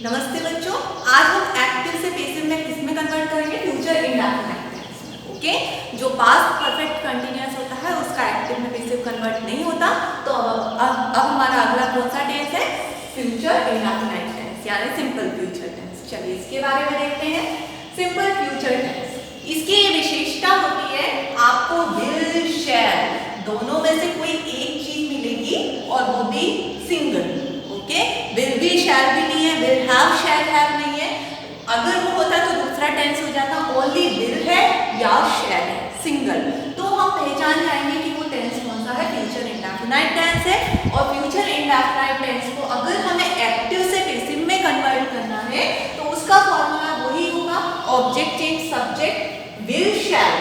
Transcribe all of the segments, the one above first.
नमस्ते बच्चों, आज हम एक्टिव से पैसिव में किस में कन्वर्ट करेंगे? फ्यूचर इंडेफिनिट टेंस में। ओके, जो पास्ट परफेक्ट कंटिन्यूअस होता है उसका एक्टिव में पैसिव कन्वर्ट नहीं होता। तो अब हमारा अगला कौन सा टेंस है? फ्यूचर इंडेफिनिट टेंस यानी सिंपल फ्यूचर टेंस। चलिए इसके बारे में देखते हैं। सिंपल फ्यूचर टेंस, इसकी ये विशेषता होती है आपको विल शैल दोनों में से कोई एक चीज मिलेगी और वो भी सिंगल। ओके, विल भी शैल भी नहीं है, विल हैव शैल हैव नहीं है। अगर वो होता तो दूसरा टेंस हो जाता, ओनली विल है या शैल है, सिंगल। तो हम पहचान जाएंगे कि वो टेंस कौन सा है, फ्यूचर इंडेफिनिट टेंस है। और फ्यूचर इंडेफिनिट टेंस को अगर हमें एक्टिव से पैसिव में कन्वर्ट करना है तो उसका फॉर्मूला वही होगा, ऑब्जेक्ट चेंज सब्जेक्ट विल शैल,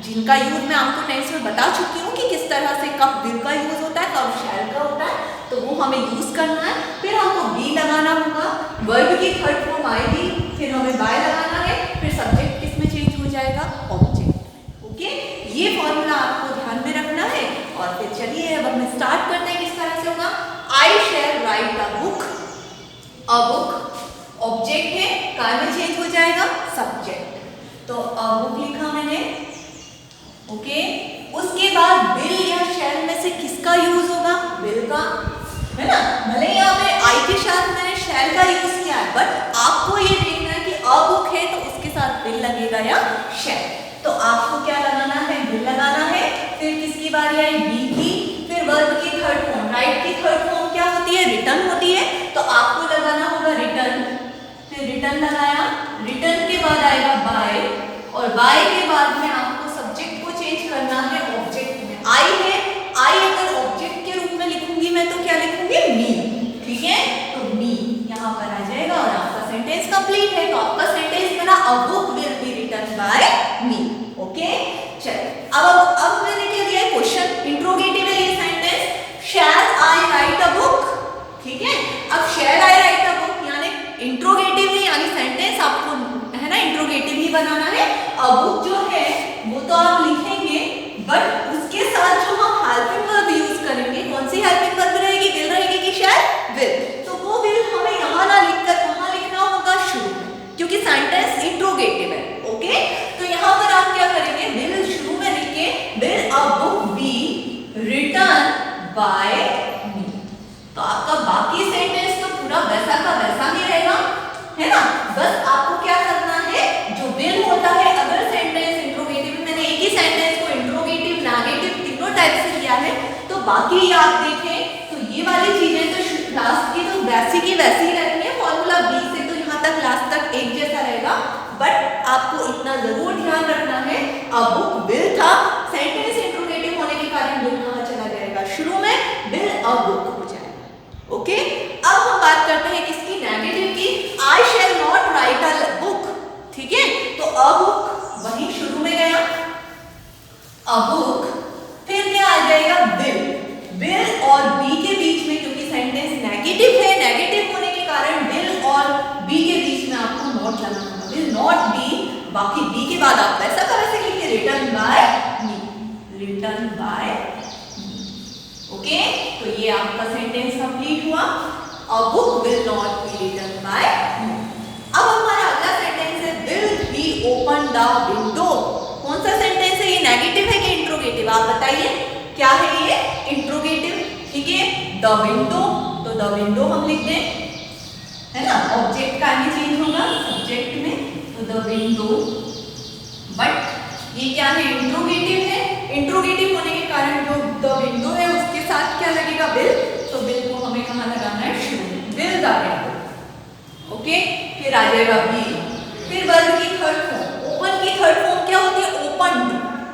जिनका यूज मैं आपको टेंस में बता चुकी हूँ कि किस तरह से कब विल का यूज होता है, कब शैल का होता है, तो वो हमें यूज करना है। फिर हमको बी लगाना होगा, वर्ब की थर्ड फॉर्म आएगी, फिर हमें बाय लगाना है, फिर सब्जेक्ट किस में चेंज हो जाएगा, ऑब्जेक्ट। ओके, ये फॉर्मूला आपको ध्यान में रखना है। और फिर चलिए अब हम स्टार्ट करते हैं। किस तरह से होगा? I shall write a book. A book object है, काय में चेंज हो जाएगा, सब्जेक्ट। तो अ बुक लिखा मैंने। ओके, उसके बाद विल या शैल में से किसका यूज होगा? विल का, है ना। भले यहाँ पे आई के साथ मैंने शैल का यूज किया है, बट आपको ये देखना है कि अ बुक है तो उसके साथ विल लगेगा या शैल। तो आपको क्या लगाना है? विल लगाना है। फिर किसकी बारी आई? बी की। फिर वर्ब की थर्ड फॉर्म, राइट की थर्ड फॉर्म क्या होती है? रिटर्न होती है। तो आपको लगाना होगा रिटर्न। फिर रिटर्न लगाया, रिटर्न के बाद आएगा बाय, और बाय के बाद में आपको सब्जेक्ट को चेंज करना है ऑब्जेक्ट में। आई है, आई अगर ऑब्जेक्ट के रूप में लिखूंगी मैं तो क्या लिखूंगी? मी। ठीक है, तो मी यहाँ पर आ जाएगा और आपका सेंटेंस कंप्लीट है। तो आपका सेंटेंस बना, a book will be written by me. Okay, चलिए अब मैंने क्या दिया है? क्वेश्चन, इंट्रोगेटिव है ये sentence. Shall I write a book. ठीक है, अब shall I write a book यानी इंट्रोगेटिव है, यानी सेंटेंस आपको है ना इंट्रोगेटिव ही बनाना है। अ बुक जो है वो तो आप लिखेंगे, बट उसके साथ जो हम हेल्पिंग वर्ब यूज करेंगे, कौन सी हेल्पिंग वर्ब रहेगी? विल रहेगी कि शैल? विल। तो वो विल हमें यहाँ ना लिखकर वहां लिखना होगा शुरू में, क्योंकि सेंटेंस इंट्रोगेटिव है। ओके, तो यहाँ पर आप क्या करेंगे? विल शुरू में लिखे, will a book be written by me. तो आपका बाकी सेंटेंस तो पूरा वैसा का वैसा ही रहेगा, है ना। बस आपको क्या करना है, जो विल होता है, अगर सेंटेंस इंट्रोगेटिव, मैंने एक ही सेंटेंस को इंट्रोगेटिव नेगेटिव तीनों टाइप से किया है, तो बाकी आप देखें तो ये वाली चीजें तो लास्ट की तो वैसी की वैसी ही रहती है। फॉर्मूला बी से तो यहाँ तक लास्ट तक एक जैसा रहेगा, बट आपको इतना जरूर ध्यान रखना है, अ बुक विल था, सेंटेंस इंट्रोगेटिव होने के कारण विल कहाँ चला जाएगा? शुरू में विल अ बुक हो जाएगा। ओके, अब हम बात करते हैं किसकी? नेगेटिव की। I shall not write a book. ठीक है, तो अ बुक वहीं शुरू में गया, अ बुक। फिर क्या आ जाएगा? विल। विल और बी के बीच में, क्योंकि सेंटेंस नेगेटिव है, नेगेटिव होने के कारण विल और बी के बीच में आपको नॉट लगाना होगा, विल नॉट बी। बाकी बी के बाद आप वैसा का वैसे लिखिए, written by me, written by me. Okay, तो ये आपका सेंटेंस कंप्लीट हुआ, a book will not be written by me. अब हमारा अगला सेंटेंस है, will be open the window. कौन सा सेंटेंस है ये? नेगेटिव है कि इंट्रोगेटिव? आप बताइए, क्या है ये? इंट्रोगेटिव। ठीक है, द विंडो, तो द विंडो हम लिख दें, है ना। ऑब्जेक्ट का आगे चेंज होगा सब्जेक्ट में, तो द विंडो। बट ये क्या है? इंट्रोगेटिव है। इंट्रोगेटिव होने के कारण जो द विंडो है उसके साथ क्या लगेगा? विल। तो विल को हमें कहाँ लगाना है? शुरू में, विल द विंडो। ओके, फिर आ जाएगा बी। फिर वर्ब की थर्ड फॉर्म, ओपन की थर्ड फॉर्म क्या होती है? ओपन्ड।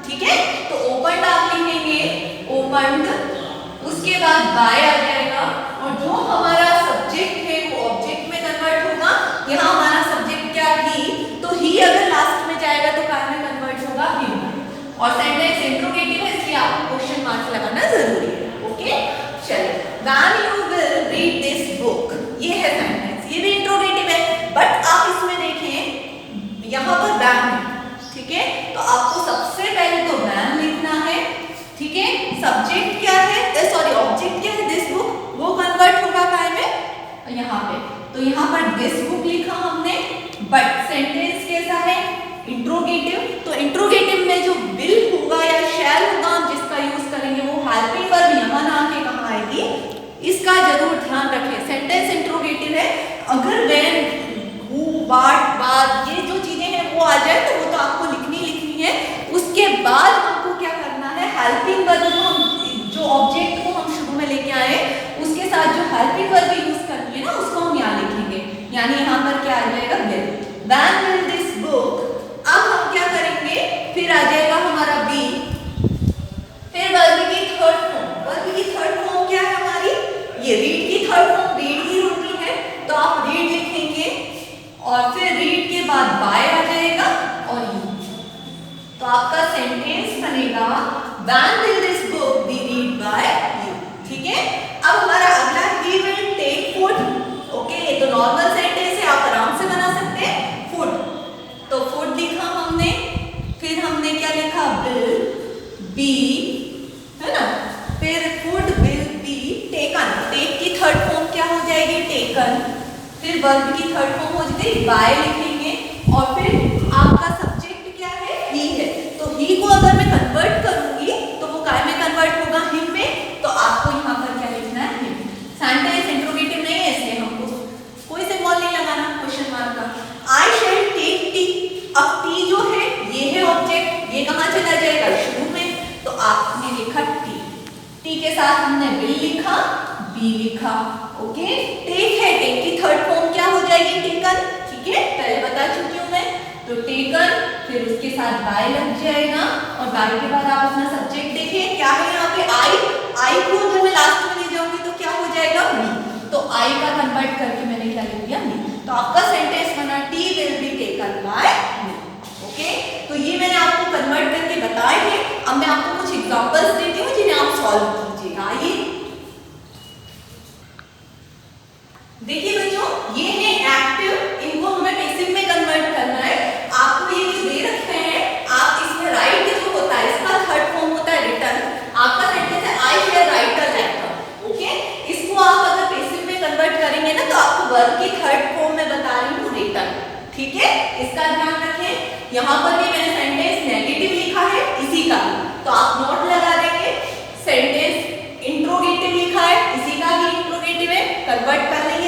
ठीक है, तो ओपन्ड आप लिखेंगे, ओपन्ड। उसके बाद बाय आ जाएगा, और जो हमारा सब्जेक्ट है वो ऑब्जेक्ट में कन्वर्ट होगा। यहाँ हमारा सब्जेक्ट क्या? ही। तो ही अगर लास्ट में जाएगा तो काय में कन्वर्ट होगा? ही। और सेंटेंस इंट्रोगेटिव है, इसलिए आपको क्वेश्चन मार्क लगाना जरूरी है। ओके, चलिए, when you will read this book, ये है सेंटेंस, ये भी इंट्रोगेटिव है, बट आप इसमें देखें यहाँ पर व्हेन है। ठीक है, तो आपको सबसे पहले तो व्हेन लिखना है। ठीक है, सब्जेक्ट क्या है, सॉरी ऑब्जेक्ट क्या है? दिस बुक, वो कन्वर्ट होगा काय में? यहाँ पे, तो यहाँ पर दिस बुक लिखा हमने, बट सेंटेंस कैसा है, इंट्रोगेटिव। तो इंट्रोगेटिव में जो विल होगा या शैल होगा हम जिसका यूज करेंगे वो हेल्पिंग वर्ब यहाँ ना आके कहाँ आएगी, इसका जरूर ध्यान रखें। सेंटेंस इंट्रोगेटिव है, अगर व्हेन, हु, व्हाट, बात, ये जो चीजें हैं वो आ जाए तो वो तो आपको लिखनी है। उसके बाद हमको क्या करना है, हेल्पिंग वर्ब जो ऑब्जेक्ट को हम शुरू में लेके आए उसके साथ जो हेल्पिंग वर्ब यूज करनी है ना उसको हम यहाँ लिखेंगे। यानी यहाँ पर क्या आ जाएगा, will. When will this book, अब हम क्या करेंगे, फिर आ जाएगा हमारा बी, फिर वर्ब की थर्ड फॉर्म। वर्ब की थर्ड फॉर्म क्या है हमारी, ये रीड की थर्ड फॉर्म रीड ही होती है, तो आप रीड लिखेंगे और फिर रीड के बाद बाय आ जाएगा और यू। तो आपका सेंटेंस बनेगा when will this book be read by you. ठीक है, अब हमारा अगला ही विल टेक फूड। ओके, ये तो नॉर्मल सेंटेंस है, आप आराम से बना सकते हैं। फूड, तो फूड लिखा हमने, फिर हमने क्या लिखा, विल बी, है ना, फिर food will be taken. Take की थर्ड फॉर्म क्या हो जाएगी, टेकन। फिर वर्ब की थर्ड फॉर्म हो जाएगी बाय लिखेंगे और फिर आपका सब्जेक्ट क्या है, ही है। तो ही को अगर मैं कन्वर्ट करूंगी तो वो काय में कन्वर्ट होगा, हिम में। तो आपको यहाँ पर क्या लिखना है, हिम। सेंटेंस इंट्रोगेटिव नहीं है इसलिए हमको कोई सिंबल नहीं लगाना क्वेश्चन मार्क का। आई शैल टेक टी, अब टी जो है ये है ऑब्जेक्ट, ये कहाँ चला जाएगा, शुरू में। तो आपने लिखा टी, टी के साथ हमने विल लिखा, बी लिखा। ओके, टेक है, टेक की थर्ड फॉर्म क्या हो जाएगी, टेकन। ठीक है, पहले बता चुकी हूँ मैं। तो टेकन, फिर उसके साथ बाय लग जाएगा और बाय के बाद आप अपना सब्जेक्ट देखिए क्या है यहाँ पे, आई। आई को अगर मैं लास्ट में ले जाऊंगी तो क्या हो जाएगा, मी। तो आई का कन्वर्ट करके मैंने क्या लिख दिया, मी। तो आपका सेंटेंस बना T will be taken by me. Okay, तो ये मैंने आपको कन्वर्ट करके बताए हैं। अब मैं आपको कुछ एग्जांपल्स देती हूँ जिन्हें आप सॉल्व कीजिएगा। आइए देखिए बच्चों, ये है एक्टिव, इनको हमें पैसिव में कन्वर्ट करना है। आपको ये जो दे रखे हैं, आप इसमें राइट जो होता है इसका थर्ड फॉर्म होता है रिटर्न। आपका सेंटेंस है I shall write a letter. Okay, इसको आप अगर पैसिव में कन्वर्ट करेंगे ना तो आपको वर्ब की थर्ड फॉर्म में बता रही हूँ, रिटर्न। ठीक है, इसका ध्यान रखें। यहाँ पर भी मैंने सेंटेंस नेगेटिव लिखा है इसी का, तो आप नोट लगा देंगे। सेंटेंस इंट्रोगेटिव लिखा है, इसी का ही इंट्रोगेटिव है, कन्वर्ट कर लेंगे